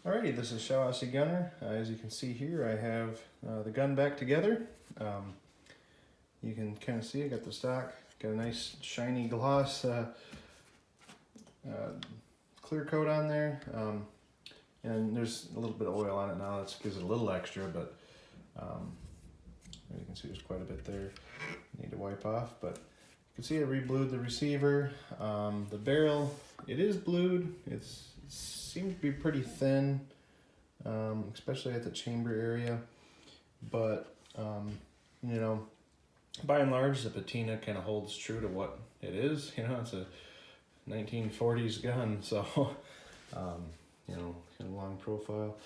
Alrighty, this is Shawassi Gunner. As you can see here, I have the gun back together. You can kind of see I got the stock, got a nice shiny gloss clear coat on there, and there's a little bit of oil on it now. That gives it a little extra, but as you can see, there's quite a bit there. Need to wipe off, but you can see I re-blued the receiver. The barrel, it is blued. It seems to be pretty thin, especially at the chamber area, but you know, by and large, the patina kind of holds true to what it is. You know, it's a 1940s gun, so you know, kind of long profile.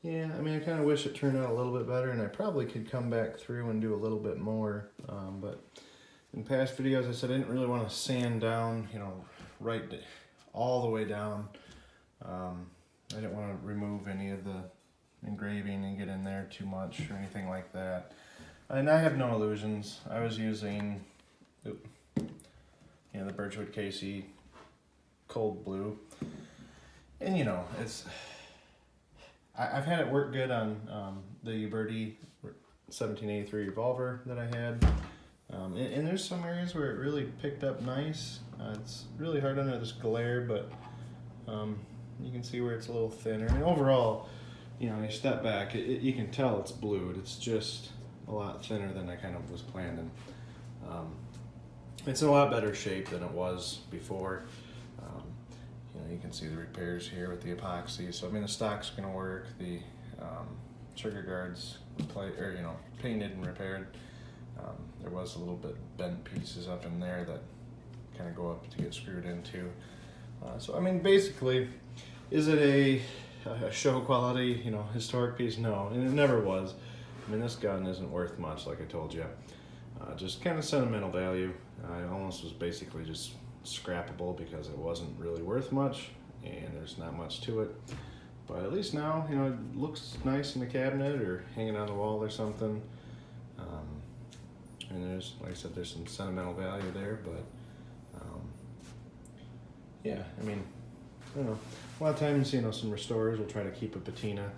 Yeah, I mean, I kind of wish it turned out a little bit better, and I probably could come back through and do a little bit more. But in past videos, I said I didn't really want to sand down, you know, all the way down. I didn't want to remove any of the engraving and get in there too much or anything like that. And I have no illusions. I was using, you know, the Birchwood KC cold blue, and you know, I've had it work good on the Uberti 1783 revolver that I had, and there's some areas where it really picked up nice. It's really hard under this glare, but you can see where it's a little thinner. And overall, you know, you step back, you can tell it's blued. It's just a lot thinner than I kind of was planning. It's in a lot better shape than it was before. You know, you can see the repairs here with the epoxy. So I mean, the stock's gonna work. The trigger guards, painted and repaired. There was a little bit bent pieces up in there that kind of go up to get screwed into. So I mean, basically, is it a show quality, you know, historic piece? No, and it never was. I mean, this gun isn't worth much, like I told you. Just kind of sentimental value. It almost was basically just scrappable because it wasn't really worth much, and there's not much to it. But at least now, you know, it looks nice in the cabinet or hanging on the wall or something. And there's, like I said, there's some sentimental value there, but yeah, I mean, I don't know. A lot of times, you know, some restorers will try to keep a patina.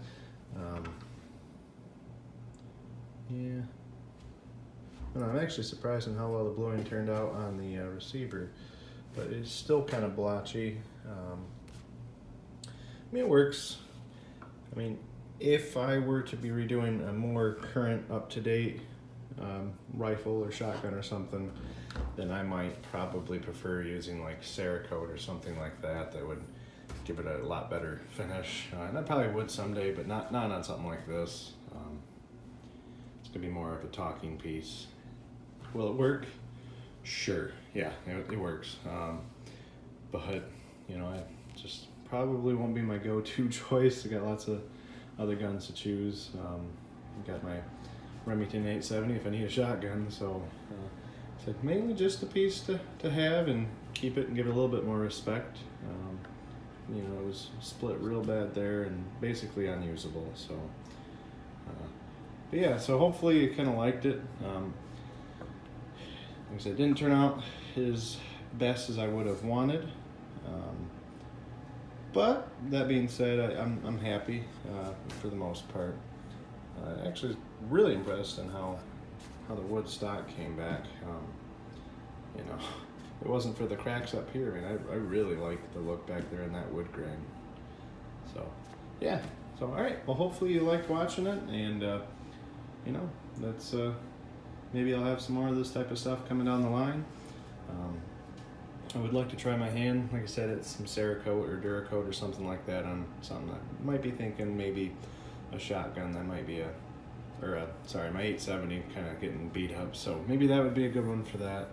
Yeah. And I'm actually surprised on how well the bluing turned out on the receiver, but it's still kind of blotchy. I mean, it works. I mean, if I were to be redoing a more current, up-to-date rifle or shotgun or something, then I might probably prefer using like Cerakote or something like that. That would give it a lot better finish. And I probably would someday, but not on something like this. It's gonna be more of a talking piece. Will it work? Sure, yeah, it works. But you know, I just probably won't be my go-to choice. I got lots of other guns to choose. Got my Remington 870 if I need a shotgun, so it's mainly just a piece to have and keep it and give it a little bit more respect. You know, it was split real bad there and basically unusable, so but yeah, so hopefully you kind of liked it. Like I said, it didn't turn out as best as I would have wanted, but that being said, I'm happy for the most part. Actually, really impressed in how the wood stock came back. You know, if it wasn't for the cracks up here, I mean, I really like the look back there in that wood grain. So, yeah. So, all right. Well, hopefully you liked watching it, and you know, that's maybe I'll have some more of this type of stuff coming down the line. I would like to try my hand, like I said, it's some Cerakote or Duracoat or something like that on something. I might be thinking maybe a shotgun. That might be my 870 kind of getting beat up, so maybe that would be a good one for that.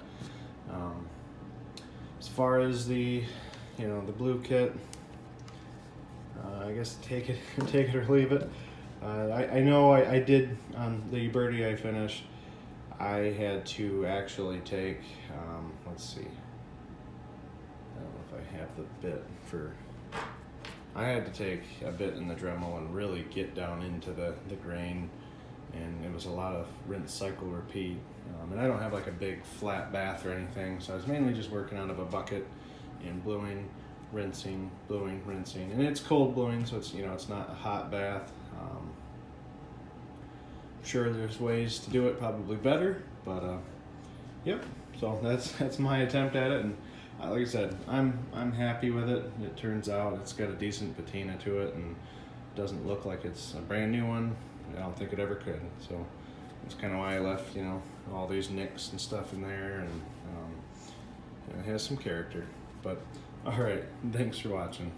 As far as the, you know, the blue kit, I guess take it or leave it. I know I did on the Uberti I finished. I had to actually take, let's see, I don't know if I have the bit for, I had to take a bit in the Dremel and really get down into the grain, and it was a lot of rinse, cycle, repeat. And I don't have like a big flat bath or anything, so I was mainly just working out of a bucket and bluing. rinsing, bluing, rinsing, and it's cold bluing, so it's, you know, it's not a hot bath. Sure, there's ways to do it probably better, but yep. So that's my attempt at it, and like I said, I'm happy with it. It turns out it's got a decent patina to it, and doesn't look like it's a brand new one. I don't think it ever could. So that's kind of why I left, you know, all these nicks and stuff in there, and it has some character. But all right, thanks for watching.